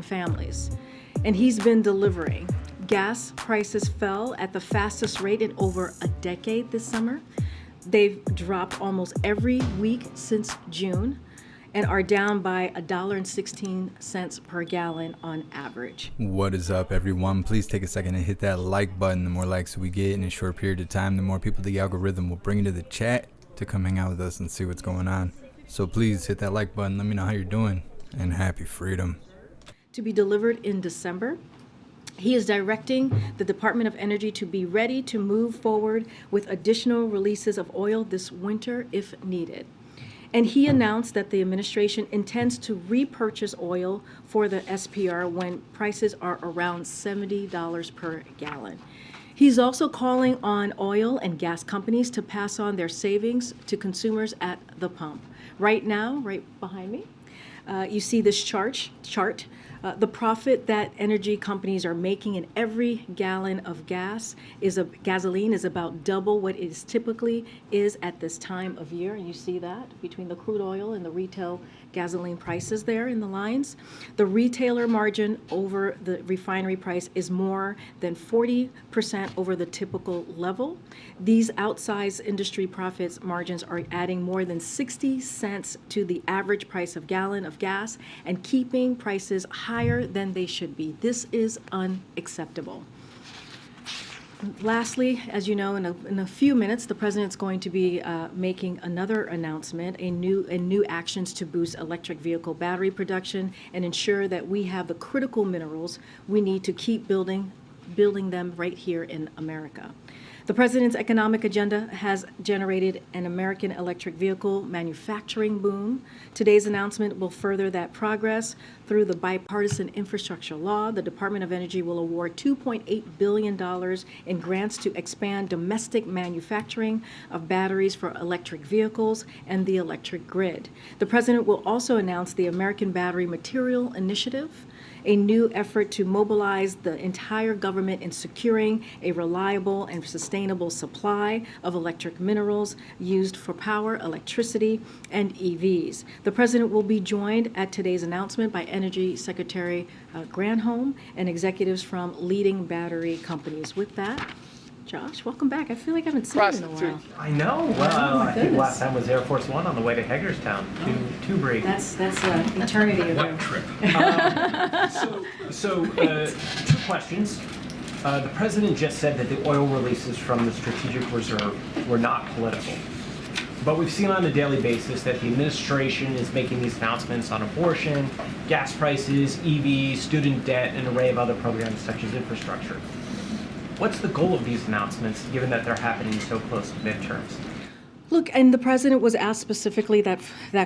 families, and he's been delivering. Gas prices fell at the fastest rate in over a decade this summer. They've dropped almost every week since June and are down by $1.16 per gallon on average. What is up, everyone? Please take a second and hit that like button. The more likes we get in a short period of time, the more people the algorithm will bring into the chat to come hang out with us and see what's going on. So please hit that like button. Let me know how you're doing, and happy freedom. To be delivered in December. He is directing the Department of Energy to be ready to move forward with additional releases of oil this winter if needed. And he announced that the administration intends to repurchase oil for the SPR when prices are around $70 per gallon. He's also calling on oil and gas companies to pass on their savings to consumers at the pump. Right now, right behind me, you see this chart. The profit that energy companies are making in every gallon of gasoline is about double what it typically is at this time of year. And you see that between the crude oil and the retail gasoline prices there in the lines. The retailer margin over the refinery price is more than 40% over the typical level. These outsized industry profits margins are adding more than 60 cents to the average price of gallon of gas and keeping prices higher than they should be. This is unacceptable. Lastly, as you know, in a few minutes, the president's going to be making another announcement, a new actions to boost electric vehicle battery production and ensure that we have the critical minerals we need to keep building them right here in America. The president's economic agenda has generated an American electric vehicle manufacturing boom. Today's announcement will further that progress. Through the bipartisan infrastructure law, the Department of Energy will award $2.8 billion in grants to expand domestic manufacturing of batteries for electric vehicles and the electric grid. The president will also announce the American Battery Material Initiative, a new effort to mobilize the entire government in securing a reliable and sustainable supply of electric minerals used for power, electricity, and EVs. The president will be joined at today's announcement by Energy Secretary Granholm and executives from leading battery companies. With that, Josh, welcome back. I feel like I haven't seen you in a while. I know. Well, I think last time was Air Force One on the way to Hagerstown to break. That's eternity ago. What trip? Two questions. The president just said that the oil releases from the Strategic Reserve were not political. But we've seen on a daily basis that the administration is making these announcements on abortion, gas prices, EVs, student debt, and an array of other programs such as infrastructure. What's the goal of these announcements, given that they're happening so close to midterms? Look, and the president was asked specifically that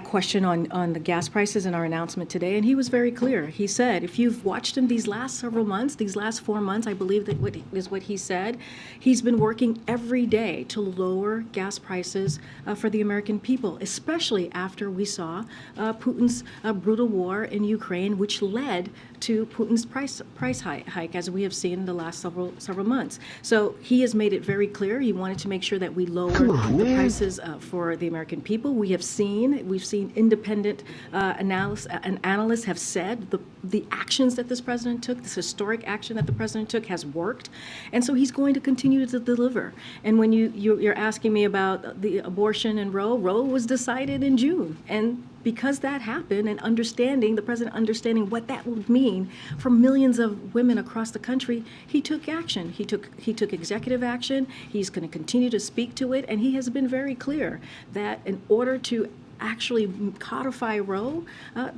question on the gas prices in our announcement today, and he was very clear. He said, if you've watched him these last several months, these last 4 months, I believe that what he said, he's been working every day to lower gas prices for the American people, especially after we saw Putin's brutal war in Ukraine, which led to Putin's price hike, as we have seen in the last several months. So he has made it very clear. He wanted to make sure that we lower the prices for the American people. We've seen independent analysts have said the actions that this president took, this historic action that the president took, has worked, and so he's going to continue to deliver. And when you're asking me about the abortion in Roe was decided in June, and because that happened, and the president understanding what that would mean for millions of women across the country, he took action. He took executive action. He's going to continue to speak to it, and he has been very clear that in order to actually codify Roe,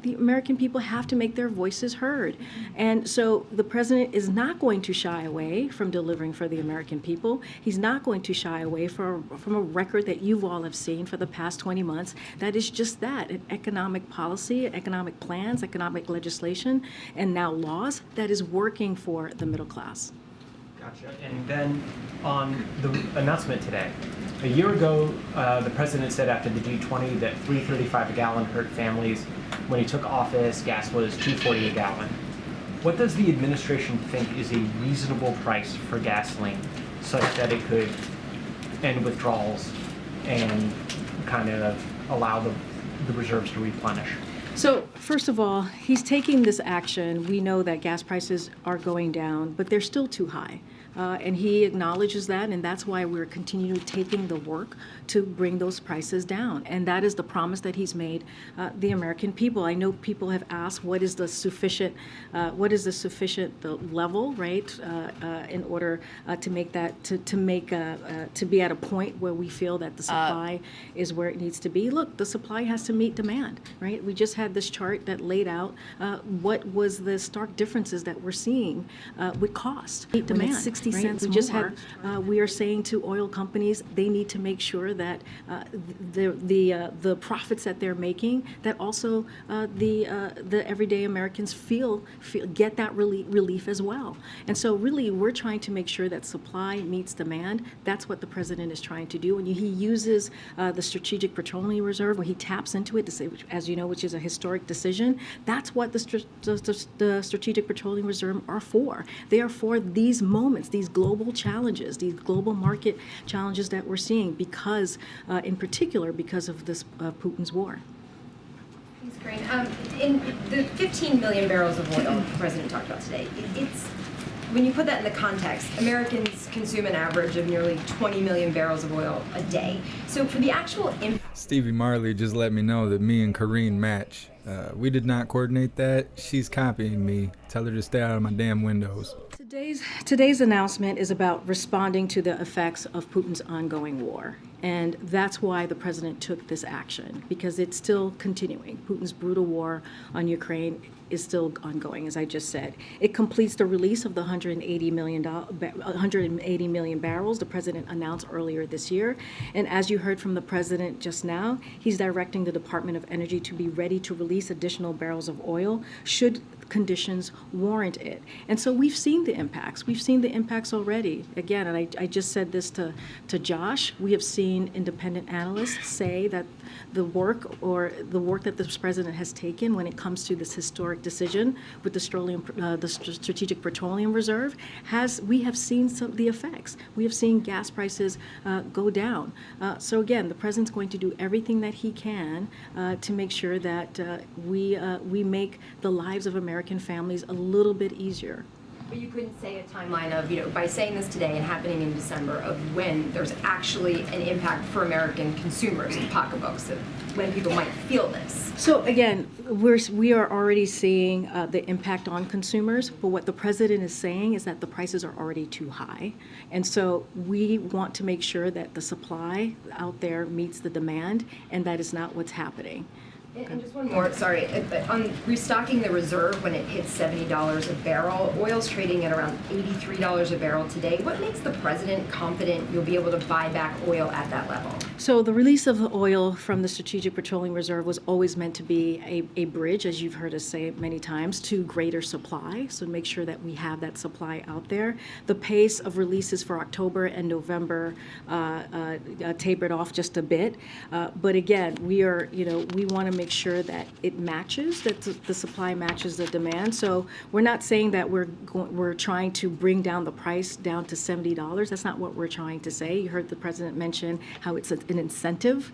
the American people have to make their voices heard. And so the president is not going to shy away from delivering for the American people. He's not going to shy away from a record that you all have seen for the past 20 months. That is just that, an economic policy, economic plans, economic legislation, and now laws that is working for the middle class. Gotcha. And then on the announcement today, a year ago, the president said after the G20 that $3.35 a gallon hurt families. When he took office, gas was $2.40 a gallon. What does the administration think is a reasonable price for gasoline such that it could end withdrawals and kind of allow the reserves to replenish? So, first of all, he's taking this action. We know that gas prices are going down, but they're still too high. And he acknowledges that, and that's why we're continuing taking the work to bring those prices down. And that is the promise that he's made the American people. I know people have asked, what is the sufficient level, right, in order to make that to be at a point where we feel that the supply is where it needs to be. Look, the supply has to meet demand, right? We just had this chart that laid out what was the stark differences that we're seeing with cost. Meet demand. 60 cents more. We are saying to oil companies, they need to make sure that the profits that they're making, that also the everyday Americans get that relief as well. And so really, we're trying to make sure that supply meets demand. That's what the president is trying to do. And he uses the Strategic Petroleum Reserve, when he taps into it to say, as you know, which is a historic decision. That's what the Strategic Petroleum Reserve are for. They are for these moments, these global challenges, these global market challenges that we're seeing because, in particular, because of this Putin's war. Thanks, Corinne. In the 15 million barrels of oil the president talked about today, it's when you put that in the context, Americans consume an average of nearly 20 million barrels of oil a day. So for the actual impact... Stevie Marley just let me know that me and Corinne match. We did not coordinate that. She's copying me. Tell her to stay out of my damn windows. Today's announcement is about responding to the effects of Putin's ongoing war. And that's why the president took this action, because it's still continuing. Putin's brutal war on Ukraine is still ongoing, as I just said. It completes the release of the 180 million barrels the president announced earlier this year. And as you heard from the president just now, he's directing the Department of Energy to be ready to release additional barrels of oil should conditions warrant it. And so we've seen the impacts. We've seen the impacts already. Again, and I just said this to Josh, we have seen independent analysts say that the work that this president has taken when it comes to this historic decision with the Strategic Petroleum Reserve, we have seen the effects. We have seen gas prices go down. So again, the president's going to do everything that he can to make sure that we make the lives of American families a little bit easier. But you couldn't say a timeline of, by saying this today and happening in December, of when there's actually an impact for American consumers and pocketbooks, of when people might feel this. So again, we are already seeing the impact on consumers, but what the president is saying is that the prices are already too high. And so we want to make sure that the supply out there meets the demand, and that is not what's happening. And just one more, sorry, on restocking the reserve when it hits $70 a barrel, oil's trading at around $83 a barrel today. What makes the president confident you'll be able to buy back oil at that level? So the release of the oil from the Strategic Petroleum Reserve was always meant to be a bridge, as you've heard us say many times, to greater supply, so to make sure that we have that supply out there. The pace of releases for October and November tapered off just a bit, but again, we want to make sure that it matches, that the supply matches the demand. So we're not saying that we're trying to bring down the price down to $70. That's not what we're trying to say. You heard the president mention how it's an incentive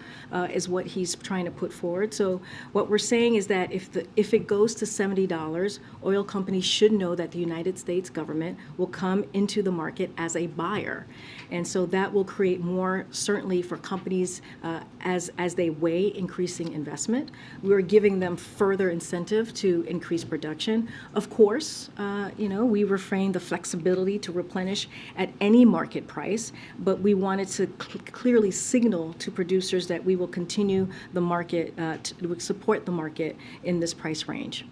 is what he's trying to put forward. So what we're saying is that if it goes to $70, oil companies should know that the United States government will come into the market as a buyer. And so that will create more certainty for companies as they weigh increasing investment. We're giving them further incentive to increase production. Of course, we refrain the flexibility to replenish at any market price, but we wanted to clearly signal to producers that we will continue the market, to support the market in this price range.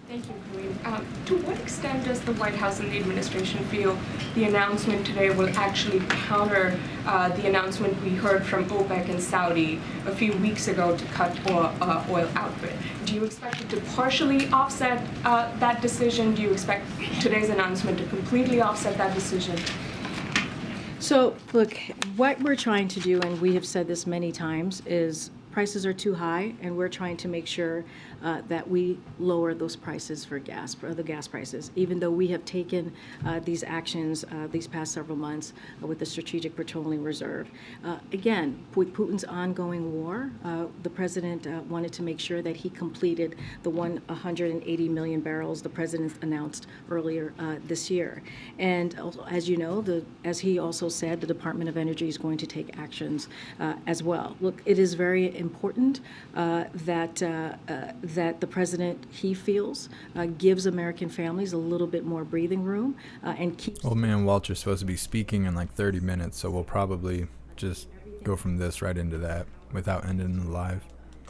Thank you, Corinne. To what extent does the White House and the administration feel the announcement today will actually counter the announcement we heard from OPEC and Saudi a few weeks ago to cut oil output? Do you expect it to partially offset that decision? Do you expect today's announcement to completely offset that decision? So, look, what we're trying to do, and we have said this many times, is prices are too high, and we're trying to make sure that we lower those prices for gas, the gas prices, even though we have taken these actions these past several months with the Strategic Petroleum Reserve. Again, with Putin's ongoing war, the president wanted to make sure that he completed the 180 million barrels the president announced earlier this year. And also, as you know, as he also said, the Department of Energy is going to take actions as well. Look, it is very important that the president, he feels, gives American families a little bit more breathing room and keeps... Old man Walter's supposed to be speaking in like 30 minutes, so we'll probably just go from this right into that without ending the live.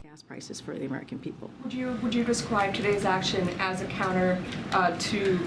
Gas prices for the American people. Would you describe today's action as a counter to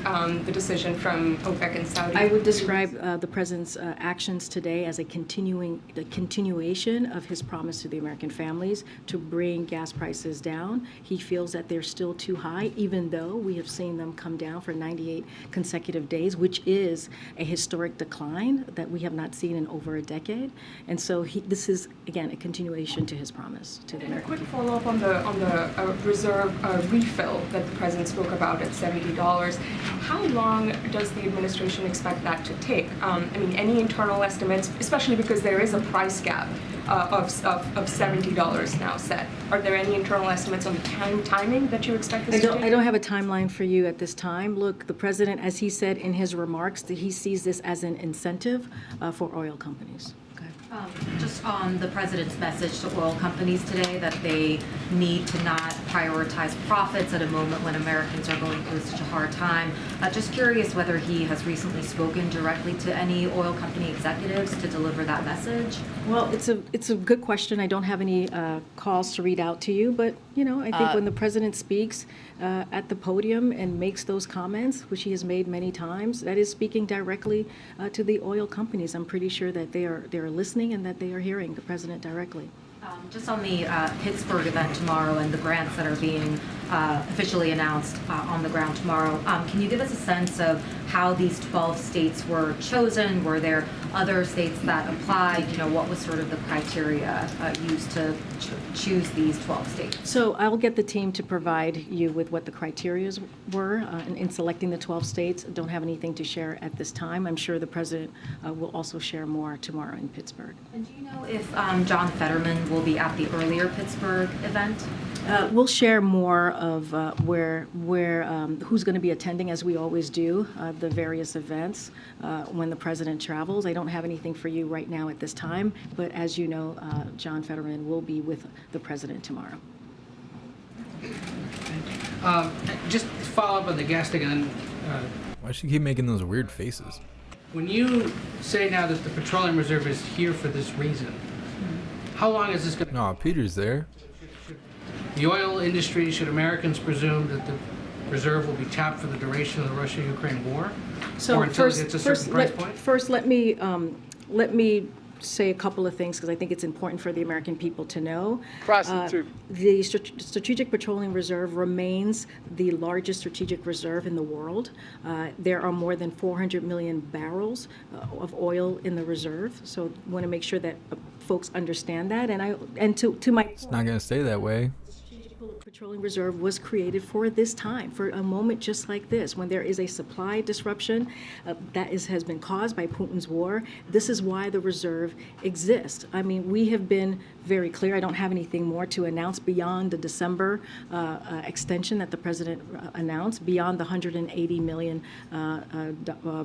the decision from OPEC and Saudi? I would describe the president's actions today as a continuation of his promise to the American families to bring gas prices down. He feels that they're still too high, even though we have seen them come down for 98 consecutive days, which is a historic decline that we have not seen in over a decade. And so this is, again, a continuation to his promise to the American people. Follow up on the reserve refill that the president spoke about at $70. How long does the administration expect that to take? I mean, any internal estimates, especially because there is a price gap of $70 now set. Are there any internal estimates on the timing that you expect this to take? I don't have a timeline for you at this time. Look, the president, as he said in his remarks, that he sees this as an incentive for oil companies. Just on the president's message to oil companies today that they need to not prioritize profits at a moment when Americans are going through such a hard time. Just curious whether he has recently spoken directly to any oil company executives to deliver that message. Well, it's a good question. I don't have any calls to read out to you, but you know, I think when the president speaks at the podium and makes those comments, which he has made many times, that is speaking directly to the oil companies. I'm pretty sure that they are listening and that they are hearing the president directly. Just on the Pittsburgh event tomorrow and the grants that are being officially announced on the ground tomorrow, can you give us a sense of how these 12 states were chosen? Were there other states that applied? You know, what was sort of the criteria used to choose these 12 states? So I'll get the team to provide you with what the criteria were in selecting the 12 states. Don't have anything to share at this time. I'm sure the president will also share more tomorrow in Pittsburgh. And do you know if John Fetterman will be at the earlier Pittsburgh event? We'll share more of who's going to be attending, as we always do, the various events when the president travels. I don't have anything for you right now at this time, but as you know, John Fetterman will be with the president tomorrow. Just to follow up on the gas thing, and Why does she keep making those weird faces? when you say now that the petroleum reserve is here for this reason, how long is this going to... No, Peter's there. The oil industry, should Americans presume that the reserve will be tapped for the duration of the Russia-Ukraine war? So or until it hits a certain price point? First, let me say a couple of things because I think it's important for the American people to know. The Strategic Petroleum Reserve remains the largest strategic reserve in the world. There are more than 400 million barrels of oil in the reserve. So I want to make sure that folks understand that. And to my It's not going to stay that way. Petroleum Reserve was created for this time, for a moment just like this, when there is a supply disruption has been caused by Putin's war. This is why the reserve exists. I mean, we have been very clear. I don't have anything more to announce beyond the December extension that the president announced, beyond the 180 million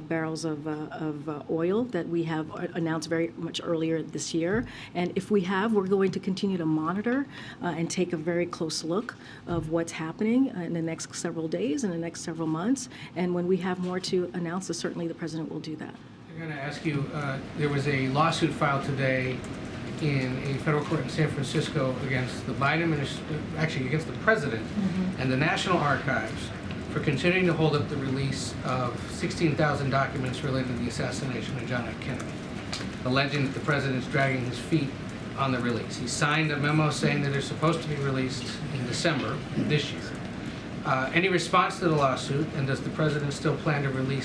barrels of oil that we have announced very much earlier this year. And if we have, we're going to continue to monitor and take a very close look of what's happening in the next several days and the next several months. And when we have more to announce, certainly the president will do that. I'm going to ask you, there was a lawsuit filed today in a federal court in San Francisco against the Biden administration, actually against the president and the National Archives for continuing to hold up the release of 16,000 documents related to the assassination of John F. Kennedy, alleging that the president's dragging his feet on the release. He signed a memo saying that they're supposed to be released in December this year. Any response to the lawsuit, and does the president still plan to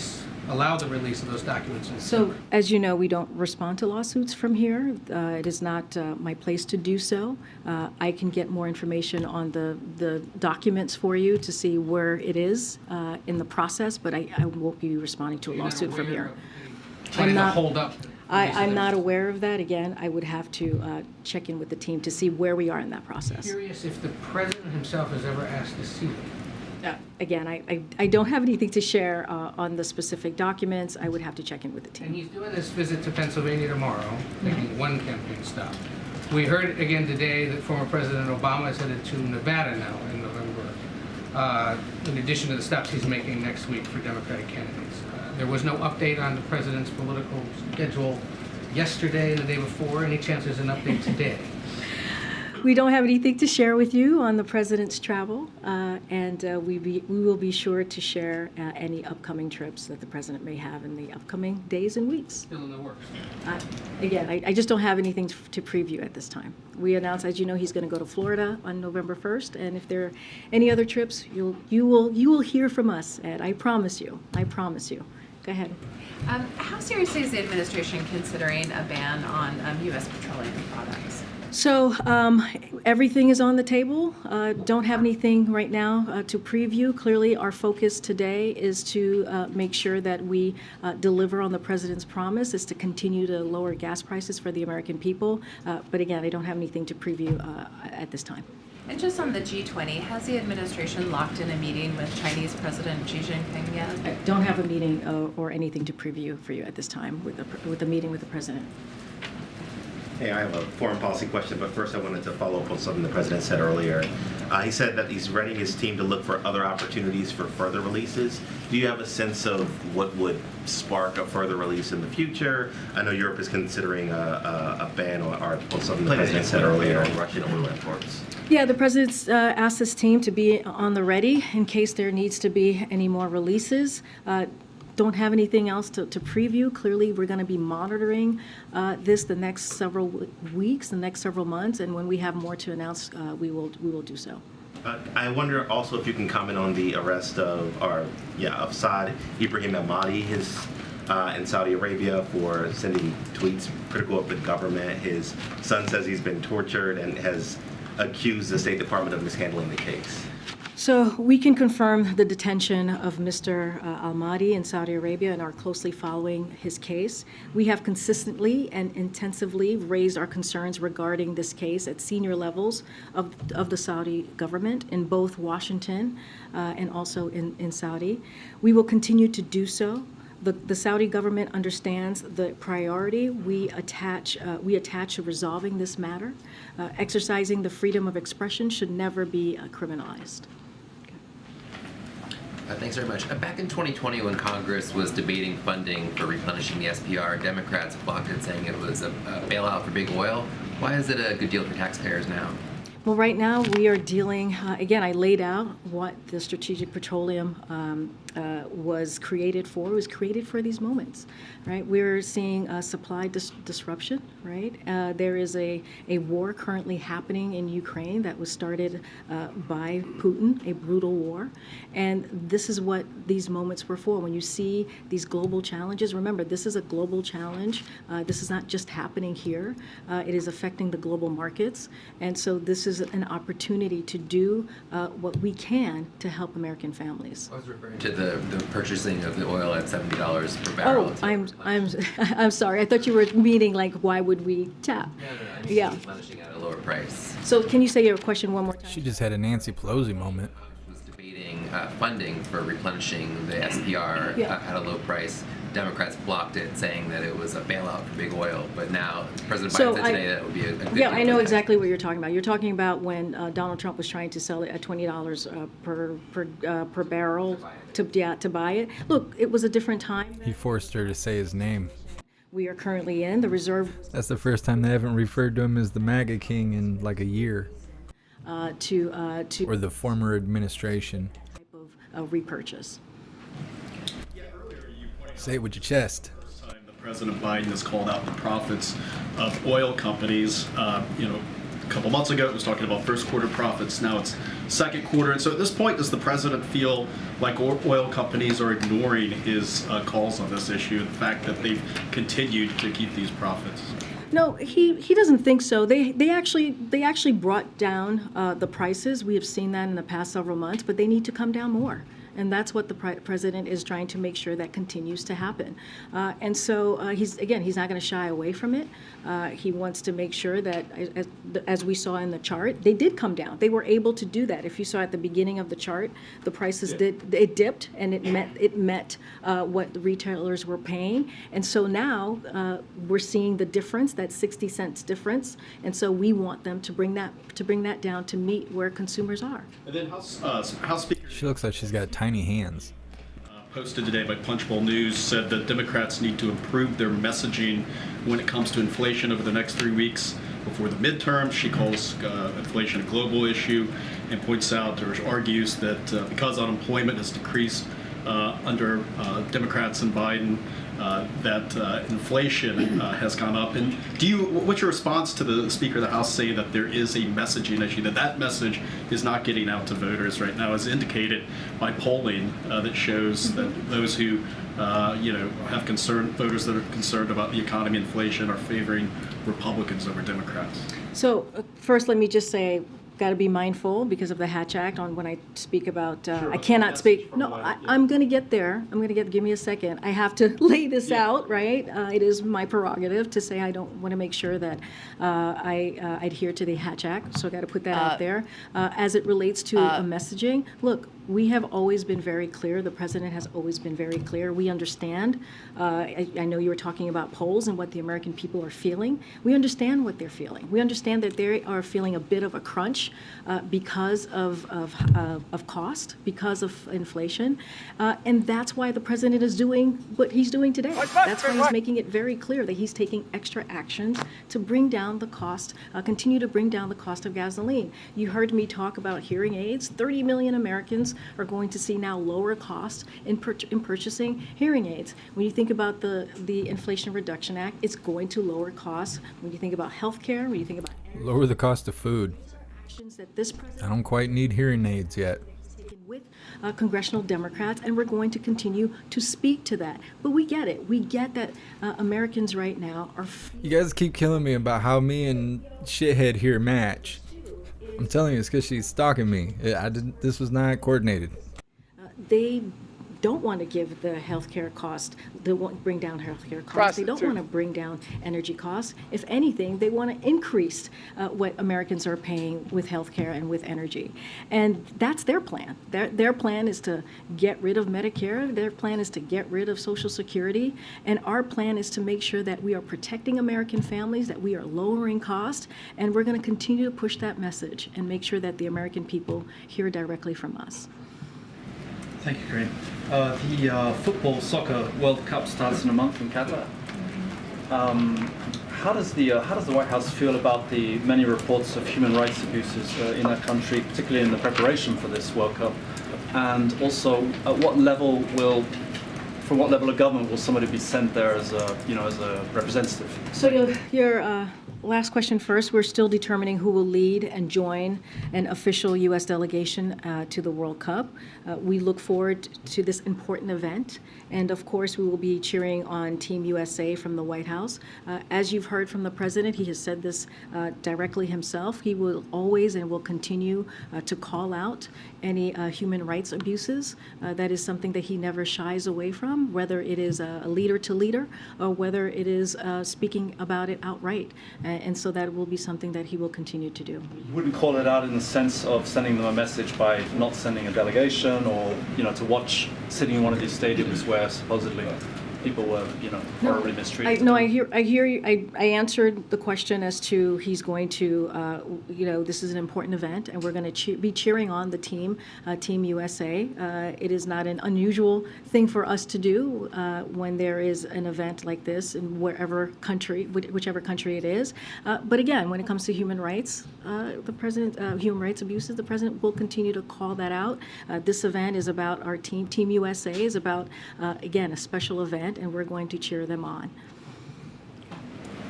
allow the release of those documents? So, as you know, we don't respond to lawsuits from here. It is not my place to do so. I can get more information on the documents for you to see where it is in the process, but I won't be responding to a lawsuit from here. Trying to hold up. I'm not aware of that. Again, I would have to check in with the team to see where we are in that process. Curious if the president himself has ever asked to see them. Again, I don't have anything to share on the specific documents. I would have to check in with the And team. he's doing this visit to Pennsylvania tomorrow, making one campaign stop. We heard again today that former President Obama is headed to Nevada now in November, in addition to the stops he's making next week for Democratic candidates. There was no update on the president's political schedule yesterday and the day before. Any chance there's an update today? We don't have anything to share with you on the president's travel, and we will be sure to share any upcoming trips that the president may have in the upcoming days and weeks. Still in the works. Again, I just don't have anything to preview at this time. We announced, as you know, he's going to go to Florida on November 1st, and if there are any other trips, you will hear from us, Ed. I promise you. I promise you. Go ahead. How seriously is the administration considering a ban on U.S. petroleum products? So everything is on the table. Don't have anything right now to preview. Clearly, our focus today is to make sure that we deliver on the president's promise, is to continue to lower gas prices for the American people. But again, I don't have anything to preview at this time. And just on the G20, has the administration locked in a meeting with Chinese President Xi Jinping yet? I don't have a meeting or anything to preview for you at this time with the meeting with the president. Hey, I have a foreign policy question, but first I wanted to follow up on something the president said earlier. He said that he's readying his team to look for other opportunities for further releases. Do you have a sense of what would spark a further release in the future? I know Europe is considering a ban on something the president said earlier on Russian oil imports. Yeah, the president's asked his team to be on the ready in case there needs to be any more releases. Don't have anything else to preview. Clearly, we're going to be monitoring this the next several weeks, the next several months, and when we have more to announce, we will do so. I wonder also if you can comment on the arrest of Saad Ibrahim al-Mahdi in Saudi Arabia for sending tweets critical of the government. His son says he's been tortured and has accused the State Department of mishandling the case. So we can confirm the detention of Mr. al-Mahdi in Saudi Arabia and are closely following his case. We have consistently and intensively raised our concerns regarding this case at senior levels of the Saudi government in both Washington and also in Saudi. We will continue to do so. The Saudi government understands the priority we attach to resolving this matter. Exercising the freedom of expression should never be criminalized. Thanks very much. Back in 2020, when Congress was debating funding for replenishing the SPR, Democrats blocked it, saying it was a bailout for big oil. Why is it a good deal for taxpayers now? Well, right now we are dealing, again, I laid out what the Strategic Petroleum was created for. It was created for these moments, right? We're seeing supply disruption, right? There is a war currently happening in Ukraine that was started by Putin, a brutal war. And this is what these moments were for. When you see these global challenges, remember, this is a global challenge. This is not just happening here. It is affecting the global markets. And so this is an opportunity to do what we can to help American families. I was referring to the purchasing of the oil at $70 per barrel. Oh, I'm sorry. I thought you were meaning like why would we tap? No, Yeah. Replenishing at a lower price. So can you say your question one more time? She just had a Nancy Pelosi moment. Was debating funding for replenishing the SPR at a low price. Democrats blocked it, saying that it was a bailout for big oil. But now President Biden said today that it would be a good deal. Yeah, I know exactly what you're talking about. You're talking about when Donald Trump was trying to sell it at $20 per barrel to buy it. Look, it was a different time. He forced her to say his name. We are currently in the reserve. That's the first time they haven't referred to him as the MAGA king in like a year. Or the former administration. Type of repurchase. Say it with your chest. President Biden has called out the profits of oil companies. A couple months ago, it was talking about first quarter profits. Now it's second quarter. And so at this point, does the president feel like oil companies are ignoring his calls on this issue, the fact that they've continued to keep these profits? No, he doesn't think so. They actually brought down the prices. We have seen that in the past several months, but they need to come down more. And that's what the president is trying to make sure that continues to happen. And so he's not going to shy away from it. He wants to make sure that, as we saw in the chart, they did come down. They were able to do that. If you saw at the beginning of the chart, the prices it dipped, and it met what the retailers were paying. And so now we're seeing the difference, that 60 cents difference. And so we want them to bring that down to meet where consumers are. And then House Speaker. She looks like she's got tiny hands. Posted today by Punchbowl News said that Democrats need to improve their messaging when it comes to inflation over the next 3 weeks before the midterms. She calls inflation a global issue and points out or argues that because unemployment has decreased under Democrats and Biden, that inflation has gone up. And what's your response to the Speaker of the House saying that there is a messaging issue, that message is not getting out to voters right now, as indicated by polling that shows that those who have voters that are concerned about the economy, inflation, are favoring Republicans over Democrats? So first, let me just say, got to be mindful because of the Hatch Act on when I speak about, I cannot speak. No, I'm going to get there. Give me a second. I have to lay this out, right? It is my prerogative to say I don't want to make sure that I adhere to the Hatch Act, so I got to put that out there. As it relates to messaging, look, we have always been very clear. The president has always been very clear. We understand. I know you were talking about polls and what the American people are feeling. We understand what they're feeling. We understand that they are feeling a bit of a crunch because of cost, because of inflation, and that's why the president is doing what he's doing today. That's why he's making it very clear that he's taking extra actions to bring down the cost, continue to bring down the cost of gasoline. You heard me talk about hearing aids. 30 million Americans are going to see now lower costs in purchasing hearing aids. When you think about the Inflation Reduction Act, it's going to lower costs. When you think about health care, when you think about Lower the cost of food. that this president I don't quite need hearing aids yet. with congressional Democrats, and we're going to continue to speak to that. But we get it. We get that Americans right now are. You guys keep killing me about how me and shithead here match. I'm telling you, it's because she's stalking me. This was not coordinated. They don't want to give the healthcare cost. They won't bring down healthcare costs. They don't want to bring down energy costs. If anything, they want to increase what Americans are paying with healthcare and with energy. And that's their plan. Their plan is to get rid of Medicare. Their plan is to get rid of Social Security. And our plan is to make sure that we are protecting American families, that we are lowering costs, and we're going to continue to push that message and make sure that the American people hear directly from us. Thank you, Corinne. The football soccer World Cup starts in a month in Qatar. How does the White House feel about the many reports of human rights abuses in that country, particularly in the preparation for this World Cup? And also, from what level of government will somebody be sent there as a representative? So your last question first. We're still determining who will lead and join an official U.S. delegation to the World Cup. We look forward to this important event. And of course, we will be cheering on Team USA from the White House. As you've heard from the president, he has said this directly himself. He will always and will continue to call out any human rights abuses. That is something that he never shies away from, whether it is a leader to leader or whether it is speaking about it outright. And so that will be something that he will continue to do. You wouldn't call it out in the sense of sending them a message by not sending a delegation, or to watch sitting in one of these stadiums where supposedly people were horribly mistreated. I hear you. I answered the question as to he's going to, this is an important event, and we're going to be cheering on the team, Team USA. It is not an unusual thing for us to do when there is an event like this in whichever country it is. But again, when it comes to human rights, human rights abuses, the president will continue to call that out. This event is about our team. Team USA is about, again, a special event, and we're going to cheer them on.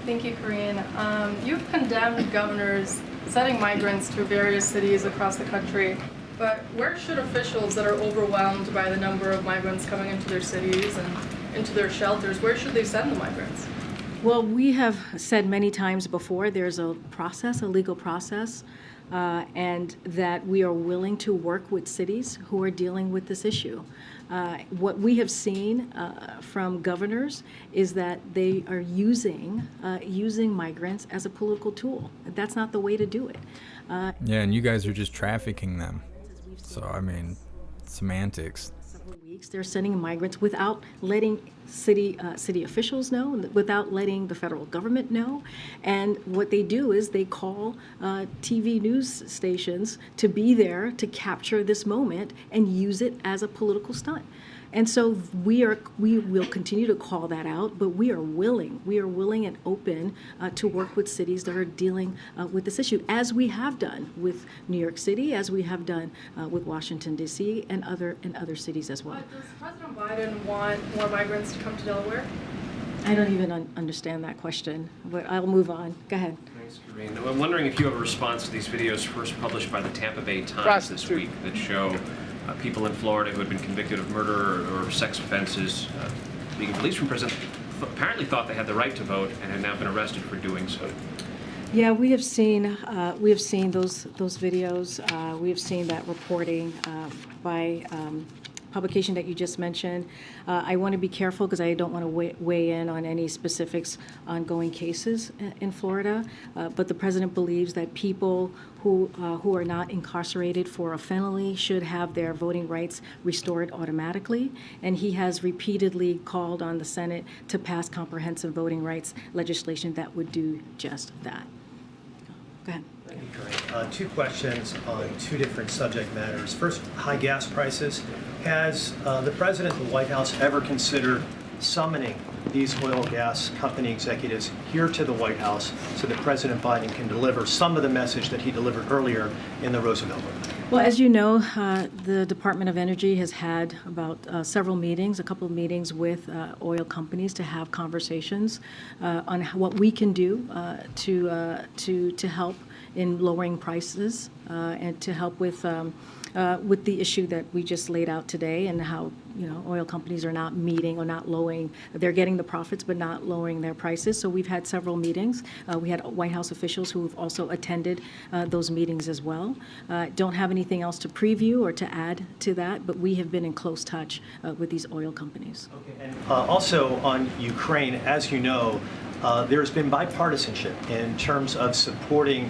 Thank you, Corinne. You've condemned governors sending migrants to various cities across the country. But where should officials that are overwhelmed by the number of migrants coming into their cities and into their shelters, where should they send the migrants? Well, we have said many times before, there's a process, a legal process, and that we are willing to work with cities who are dealing with this issue. What we have seen from governors is that they are using migrants as a political tool. That's not the way to do it. Yeah, and you guys are just trafficking them. So, I mean, semantics. Weeks they're sending migrants without letting city officials know, without letting the federal government know. And what they do is they call TV news stations to be there to capture this moment and use it as a political stunt. And so we will continue to call that out, but we are willing and open to work with cities that are dealing with this issue, as we have done with New York City, as we have done with Washington, D.C., and other cities as well. But does President Biden want more migrants to come to Delaware? I don't even understand that question, but I'll move on. Go ahead. Thanks, Karine. I'm wondering if you have a response to these videos first published by the Tampa Bay Times this week that show people in Florida who had been convicted of murder or sex offenses being released from prison, apparently thought they had the right to vote and had now been arrested for doing so. Yeah, we have seen those videos. We have seen that reporting by publication that you just mentioned. I want to be careful because I don't want to weigh in on any specifics ongoing cases in Florida. But the president believes that people who are not incarcerated for a felony should have their voting rights restored automatically. And he has repeatedly called on the Senate to pass comprehensive voting rights legislation that would do just that. Go ahead. Thank you, Corinne. Two questions on two different subject matters. First, high gas prices. Has the President of the White House ever considered summoning these oil gas company executives here to the White House so that President Biden can deliver some of the message that he delivered earlier in the Roosevelt Room? Well, as you know, the Department of Energy has had about several meetings, a couple of meetings with oil companies to have conversations on what we can do to help in lowering prices and to help with the issue that we just laid out today, and how oil companies are not meeting or not lowering. They're getting the profits but not lowering their prices. So we've had several meetings. We had White House officials who have also attended those meetings as well. Don't have anything else to preview or to add to that, but we have been in close touch with these oil companies. Okay. And also on Ukraine, as you know, there's been bipartisanship in terms of supporting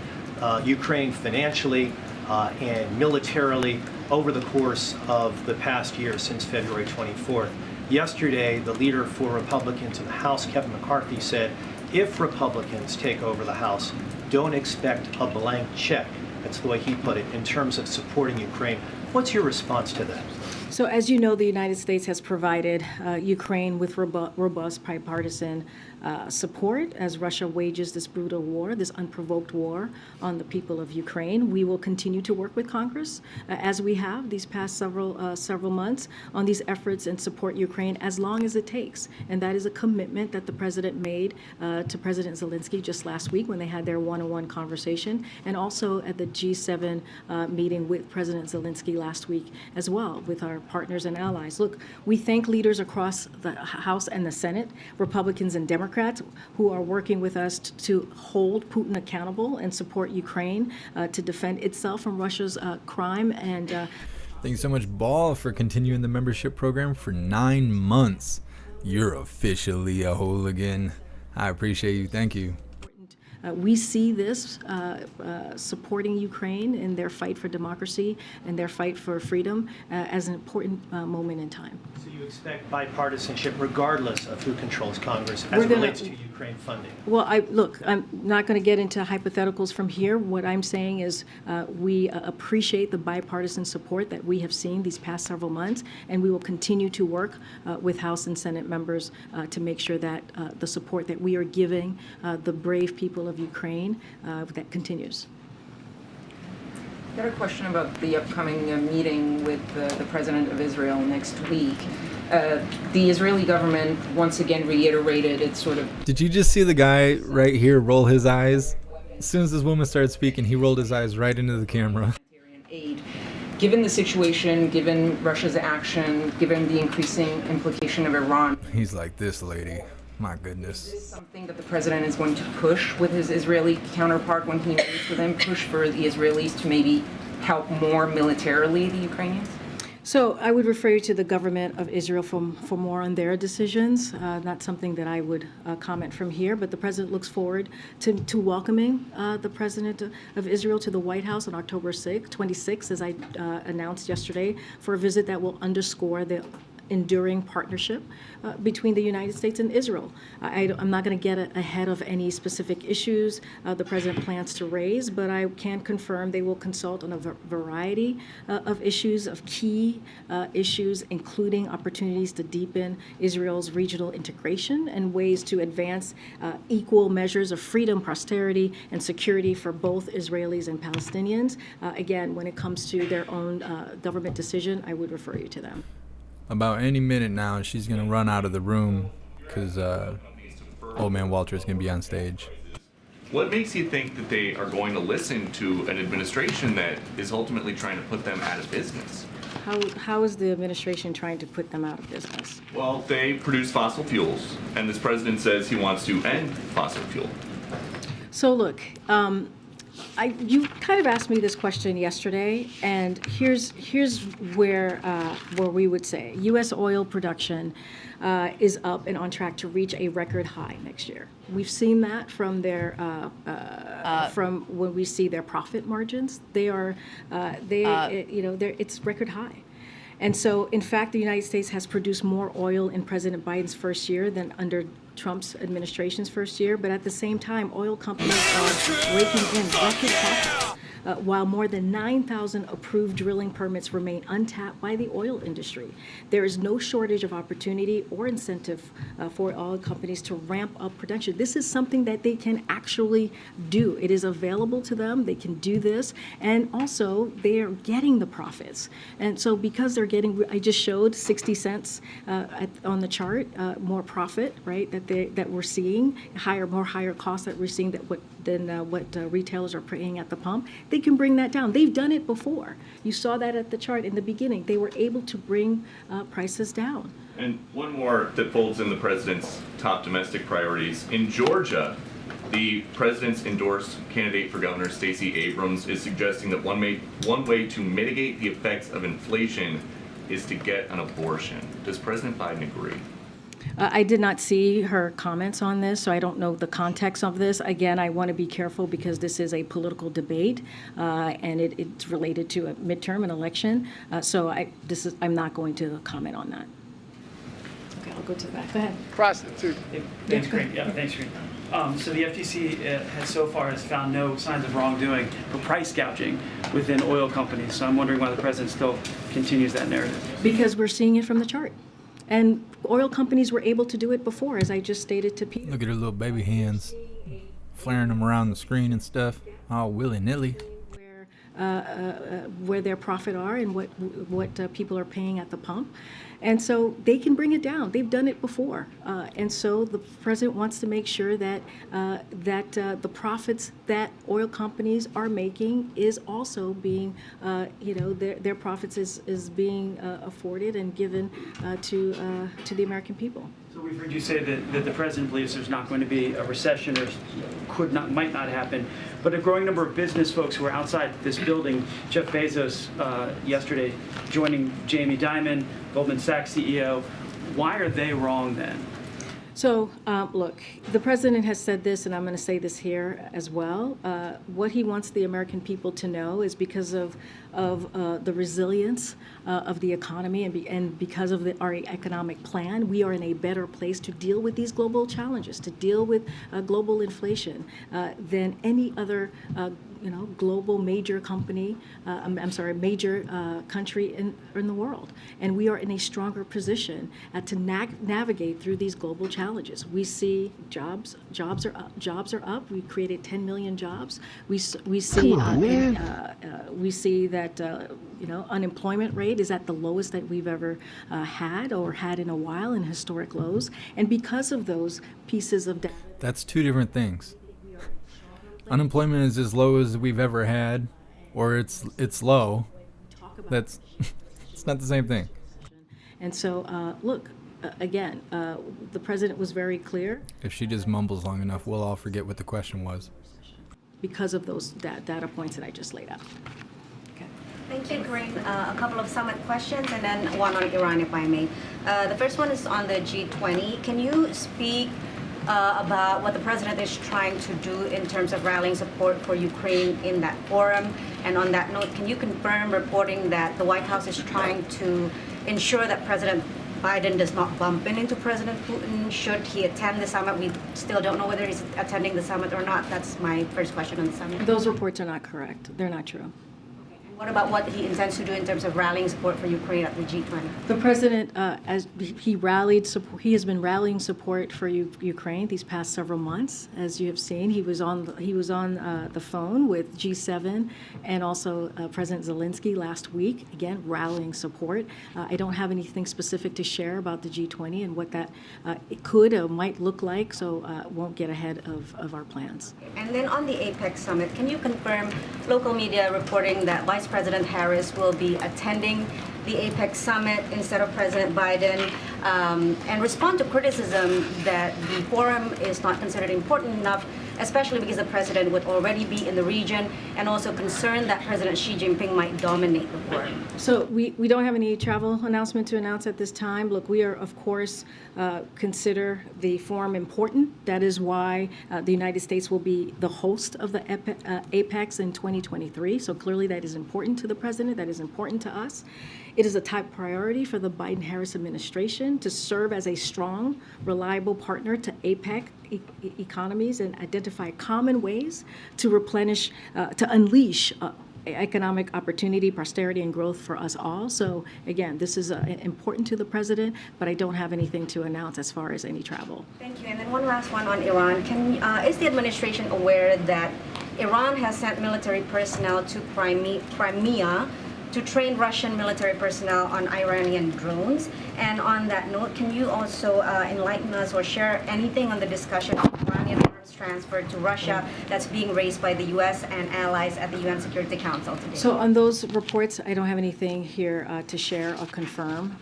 Ukraine financially and militarily over the course of the past year since February 24th. Yesterday, the leader for Republicans in the House, Kevin McCarthy, said if Republicans take over the House, don't expect a blank check. That's the way he put it, in terms of supporting Ukraine. What's your response to that? So as you know, the United States has provided Ukraine with robust bipartisan support as Russia wages this brutal war, this unprovoked war on the people of Ukraine. We will continue to work with Congress, as we have these past several months, on these efforts and support Ukraine as long as it takes. And that is a commitment that the president made to President Zelensky just last week when they had their one-on-one conversation, and also at the G7 meeting with President Zelensky last week as well, with our partners and allies. Look, we thank leaders across the House and the Senate, Republicans and Democrats, who are working with us to hold Putin accountable and support Ukraine to defend itself from Russia's crime. And thank you so much, Ball, for continuing the membership program for 9 months. You're officially a hooligan. I appreciate you. Thank you. We see this supporting Ukraine in their fight for democracy and their fight for freedom as an important moment in time. So you expect bipartisanship regardless of who controls Congress as it relates to Ukraine funding? Well, I'm not going to get into hypotheticals from here. What I'm saying is we appreciate the bipartisan support that we have seen these past several months, and we will continue to work with House and Senate members to make sure that the support that we are giving the brave people of Ukraine that continues. I got a question about the upcoming meeting with the President of Israel next week. The Israeli government once again reiterated its sort of... Did you just see the guy right here roll his eyes? As soon as this woman started speaking, he rolled his eyes right into the camera. Aid. Given the situation, given Russia's action, given the increasing implication of Iran, He's like, this lady, my is goodness. this something that the president is going to push with his Israeli counterpart when he meets with him, push for the Israelis to maybe help more militarily the Ukrainians? So I would refer you to the government of Israel for more on their decisions. Not something that I would comment from here, but the president looks forward to welcoming the president of Israel to the White House on October 26th, as I announced yesterday, for a visit that will underscore the enduring partnership between the United States and Israel. I'm not going to get ahead of any specific issues the president plans to raise, but I can confirm they will consult on a variety of issues, of key issues, including opportunities to deepen Israel's regional integration and ways to advance equal measures of freedom, prosperity, and security for both Israelis and Palestinians. Again, when it comes to their own government decision, I would refer you to them. About any minute now, she's going to run out of the room because old man Walter is going to be on stage. What makes you think that they are going to listen to an administration that is ultimately trying to put them out of business? How is the administration trying to put them out of business? Well, they produce fossil fuels, and this president says he wants to end fossil fuel. So look, you kind of asked me this question yesterday, and here's where we would say U.S. oil production is up and on track to reach a record high next year. We've seen that from their from when we see their profit margins. It's record high. And so, in fact, the United States has produced more oil in President Biden's first year than under Trump's administration's first year. But at the same time, oil companies are raking in record profits, while more than 9,000 approved drilling permits remain untapped by the oil industry. There is no shortage of opportunity or incentive for oil companies to ramp up production. This is something that they can actually do. It is available to them. They can do this. And also, they are getting the profits. And so because they're getting, I just showed 60 cents on the chart, more profit, right, that we're seeing, more higher costs that we're seeing than what retailers are paying at the pump. They can bring that down. They've done it before. You saw that at the chart in the beginning. They were able to bring prices down. And one more that folds in the president's top domestic priorities. In Georgia, the president's endorsed candidate for governor, Stacey Abrams, is suggesting that one way to mitigate the effects of inflation is to get an abortion. Does President Biden agree? I did not see her comments on this, so I don't know the context of this. Again, I want to be careful because this is a political debate, and it's related to a midterm, an election. I'm not going to comment on that. Okay, I'll go to the back. Go ahead. Prostitute. Thanks, Green. Yeah, thanks, Green. So the FTC has so far found no signs of wrongdoing or price gouging within oil companies. So I'm wondering why the president still continues that narrative. Because we're seeing it from the chart. And oil companies were able to do it before, as I just stated to Peter. Look at her little baby hands, flaring them around the screen and stuff, all willy-nilly. Where their profit are and what people are paying at the pump. And so they can bring it down. They've done it before. And so the president wants to make sure that the profits that oil companies are making is also being, their profits is being afforded and given to the American people. So we've heard you say that the president believes there's not going to be a recession or might not happen. But a growing number of business folks who are outside this building, Jeff Bezos yesterday joining Jamie Dimon, Goldman Sachs CEO, why are they wrong then? So, look, the president has said this, and I'm going to say this here as well. What he wants the American people to know is because of the resilience of the economy and because of our economic plan, we are in a better place to deal with these global challenges, to deal with global inflation than any other global major company, major country in the world. And we are in a stronger position to navigate through these global challenges. We see jobs are up. We created 10 million jobs. We see that unemployment rate is at the lowest that we've ever had in a while, in historic lows. And because of those pieces of data. That's two different things. Unemployment is as low as we've ever had, or it's low. That's it's not the same thing. And so, look, again, the president was very clear. If she just mumbles long enough, we'll all forget what the question was. Because of those data points that I just laid out. Thank you, Corinne. A couple of summit questions and then one on Iran, if I may. The first one is on the G20. Can you speak about what the president is trying to do in terms of rallying support for Ukraine in that forum? And on that note, can you confirm reporting that the White House is trying to ensure that President Biden does not bump into President Putin should he attend the summit? We still don't know whether he's attending the summit or not. That's my first question on the summit. Those reports are not correct. They're not true. What about what he intends to do in terms of rallying support for Ukraine at the G20? The president, as he has been rallying support for Ukraine these past several months. As you have seen, he was on the phone with G7 and also President Zelensky last week. Again, rallying support. I don't have anything specific to share about the G20 and what that it could or might look like. So won't get ahead of our plans. And then on the APEC summit, can you confirm local media reporting that Vice President Harris will be attending the APEC summit instead of President Biden, and respond to criticism that the forum is not considered important enough, especially because the president would already be in the region, and also concerned that President Xi Jinping might dominate the forum? So we don't have any travel announcement to announce at this time. Look, we are, of course, consider the forum important. That is why the United States will be the host of the APEX in 2023. So clearly that is important to the president. That is important to us. It is a top priority for the Biden-Harris administration to serve as a strong, reliable partner to APEC economies and identify common ways to replenish, to unleash economic opportunity, prosperity, and growth for us all. So again, this is important to the president, but I don't have anything to announce as far as any travel. Thank you. And then one last one on Iran. Is the administration aware that Iran has sent military personnel to Crimea to train Russian military personnel on Iranian drones? And on that note, can you also enlighten us or share anything on the discussion of Iranian arms transfer to Russia that's being raised by the U.S. and allies at the UN Security Council today? So on those reports, I don't have anything here to share or confirm.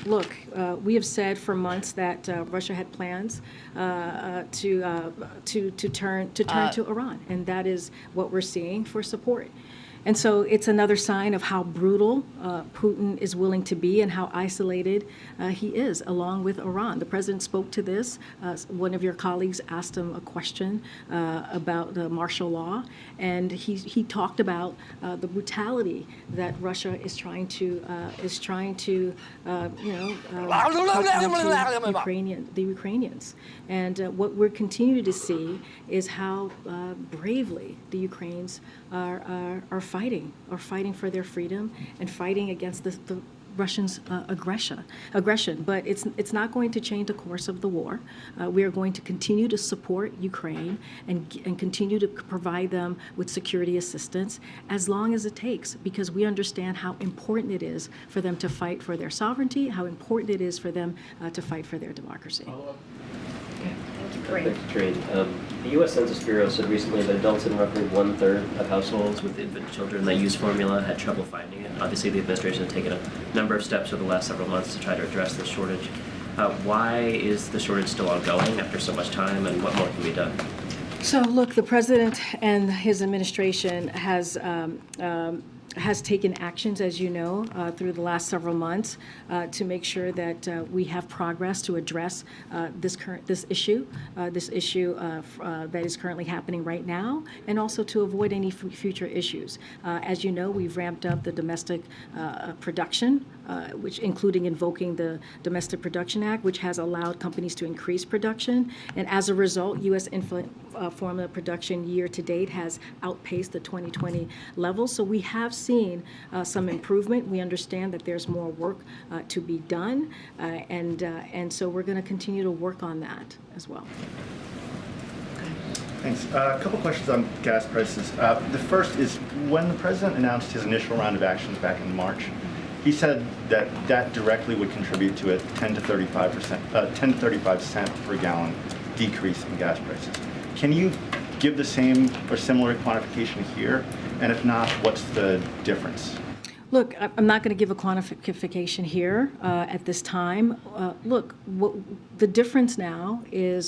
Look, we have said for months that Russia had plans to turn to Iran, and that is what we're seeing for support. And so it's another sign of how brutal Putin is willing to be and how isolated he is, along with Iran. The president spoke to this. One of your colleagues asked him a question about the martial law, and he talked about the brutality that Russia is trying to the Ukrainians. And what we're continuing to see is how bravely the Ukrainians are fighting for their freedom and fighting against the Russians' aggression. But it's not going to change the course of the war. We are going to continue to support Ukraine and continue to provide them with security assistance as long as it takes, because we understand how important it is for them to fight for their sovereignty, how important it is for them to fight for their democracy. The U.S. Census Bureau said recently that adults in roughly 1/3 of households with infant children that use formula had trouble finding it. Obviously, the administration has taken a number of steps over the last several months to try to address this shortage. Why is the shortage still ongoing after so much time, and what more can be done? So, look, the president and his administration has taken actions, as you know, through the last several months to make sure that we have progress to address this issue that is currently happening right now, and also to avoid any future issues. As you know, we've ramped up the domestic production, which including invoking the Domestic Production Act, which has allowed companies to increase production. And as a result, U.S. infant formula production year to date has outpaced the 2020 levels. So we have seen some improvement. We understand that there's more work to be done, and so we're going to continue to work on that as well. Thanks. A couple questions on gas prices. The first is, when the president announced his initial round of actions back in March, he said that that directly would contribute to a 10 to 35 cent per gallon decrease in gas prices. Can you give the same or similar quantification here? And if not, what's the difference? Look, I'm not going to give a quantification here at this time. Look, the difference now is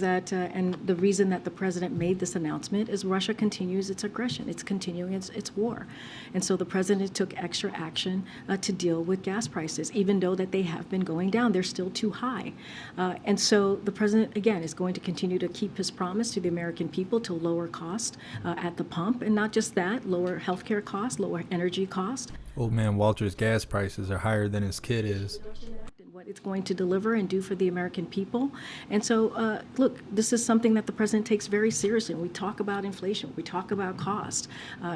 that, and the reason that the president made this announcement is Russia continues its aggression. It's continuing its war. And so the president took extra action to deal with gas prices, even though that they have been going down. They're still too high. And so the president, again, is going to continue to keep his promise to the American people to lower cost at the pump. And not just that, lower healthcare costs, lower energy costs. Old man Walter's gas prices are higher than his kid is. What it's going to deliver and do for the American people. And so, look, this is something that the president takes very seriously. When we talk about inflation, we talk about cost.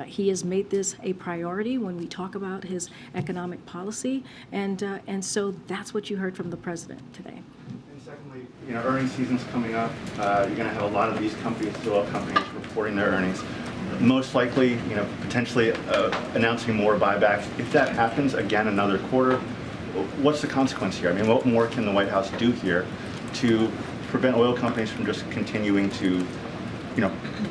He has made this a priority when we talk about his economic policy. And so that's what you heard from the president today. And secondly, earnings season's coming up. You're going to have a lot of these companies, the oil companies, reporting their earnings. Most likely, potentially announcing more buybacks. If that happens, again, another quarter, what's the consequence here? I mean, what more can the White House do here to prevent oil companies from just continuing to,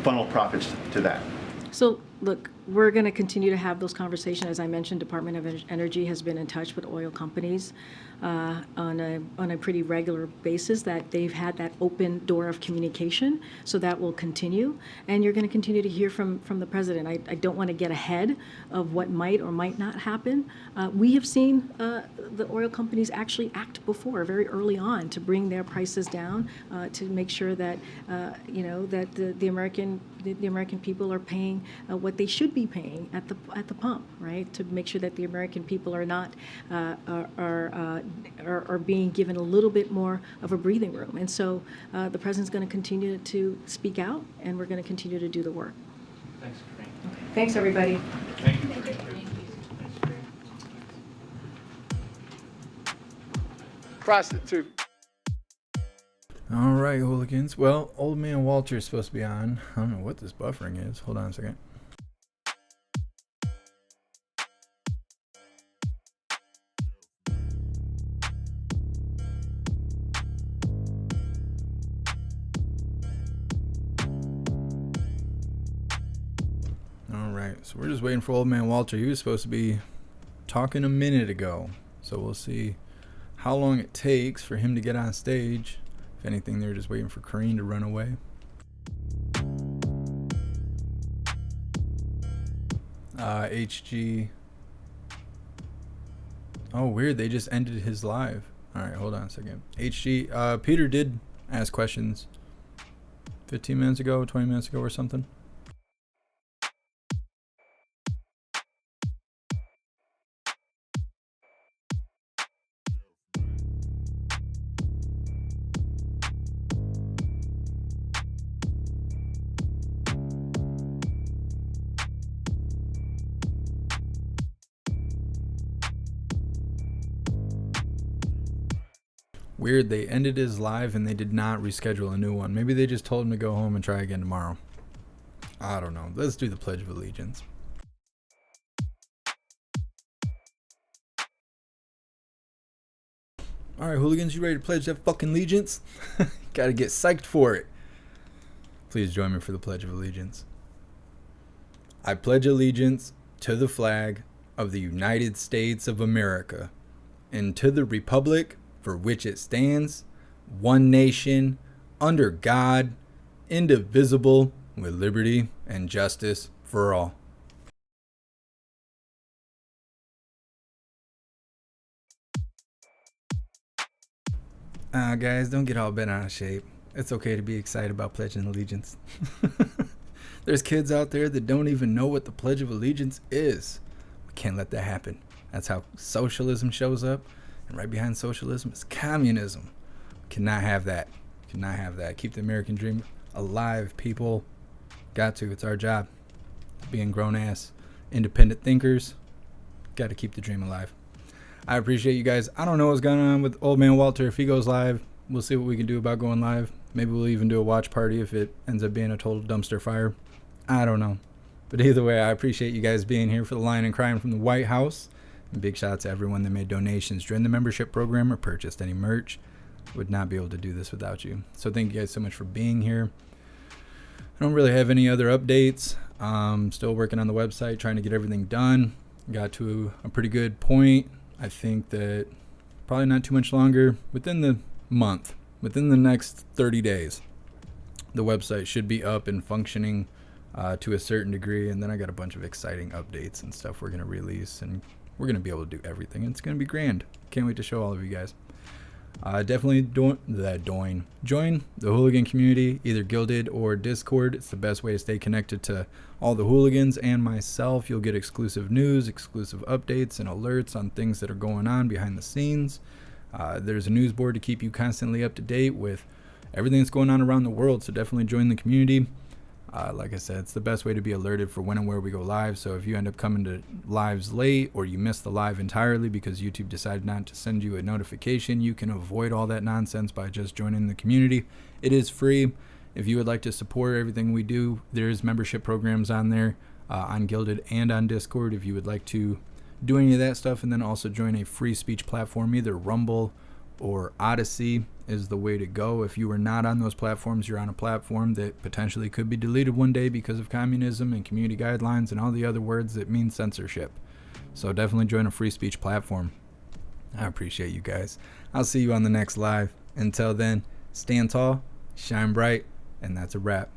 funnel profits to that? So, look, we're going to continue to have those conversations. As I mentioned, Department of Energy has been in touch with oil companies on a pretty regular basis, that they've had that open door of communication. So that will continue. And you're going to continue to hear from the president. I don't want to get ahead of what might or might not happen. We have seen the oil companies actually act before, very early on, to bring their prices down, to make sure that, that the American people are paying what they should be paying at the pump, right? To make sure that the American people are not are being given a little bit more of a breathing room. And so the president's going to continue to speak out, and we're going to continue to do the work. Thanks, Corinne. Okay. Thanks, everybody. Thank you. Prostitute. All right, hooligans. Well, old man Walter is supposed to be on. I don't know what this buffering is. Hold on a second. All right, so we're just waiting for old man Walter. He was supposed to be talking a minute ago, so we'll see how long it takes for him to get on stage. If anything, they're just waiting for Corinne to run away. HG. Oh, weird. They just ended his live. All right, hold on a second. HG. Peter did ask questions 15 minutes ago, 20 minutes ago or something. Weird, they ended his live and they did not reschedule a new one. Maybe they just told him to go home and try again tomorrow. I don't know. Let's do the Pledge of Allegiance. Alright, hooligans, you ready to pledge that fucking allegiance? Gotta get psyched for it. Please join me for the Pledge of Allegiance. I pledge allegiance to the flag of the United States of America and to the republic for which it stands, one nation, under God, indivisible, with liberty and justice for all. Guys, don't get all bent out of shape. It's okay to be excited about pledging allegiance. There's kids out there that don't even know what the Pledge of Allegiance is. We can't let that happen. That's how socialism shows up. And right behind socialism is communism. Cannot have that. Cannot have that. Keep the American dream alive, people. Got to. It's our job. Being grown-ass, independent thinkers. Got to keep the dream alive. I appreciate you guys. I don't know what's going on with old man Walter. If he goes live, we'll see what we can do about going live. Maybe we'll even do a watch party if it ends up being a total dumpster fire. I don't know. But either way, I appreciate you guys being here for the Line and Crime from the White House. And big shout out to everyone that made donations during the membership program or purchased any merch. Would not be able to do this without you. So thank you guys so much for being here. I don't really have any other updates. Still working on the website, trying to get everything done. Got to a pretty good point. I think that probably not too much longer, within the month, within the next 30 days, the website should be up and functioning to a certain degree. And then I got a bunch of exciting updates and stuff we're going to release, and we're going to be able to do everything. It's going to be grand. Can't wait to show all of you guys. Definitely join the Hooligan community, either Gilded or Discord. It's the best way to stay connected to all the hooligans and myself. You'll get exclusive news, exclusive updates, and alerts on things that are going on behind the scenes. There's a news board to keep you constantly up to date with everything that's going on around the world, so definitely join the community. Like I said, it's the best way to be alerted for when and where we go live. So if you end up coming to lives late, or you miss the live entirely because YouTube decided not to send you a notification, you can avoid all that nonsense by just joining the community. It is free. If you would like to support everything we do, there's membership programs on there, on Gilded and on Discord, if you would like to do any of that stuff. And then also join a free speech platform, either Rumble or Odyssey is the way to go. If you are not on those platforms, you're on a platform that potentially could be deleted one day because of communism and community guidelines and all the other words that mean censorship. So definitely join a free speech platform. I appreciate you guys. I'll see you on the next live. Until then, stand tall, shine bright, and that's a wrap.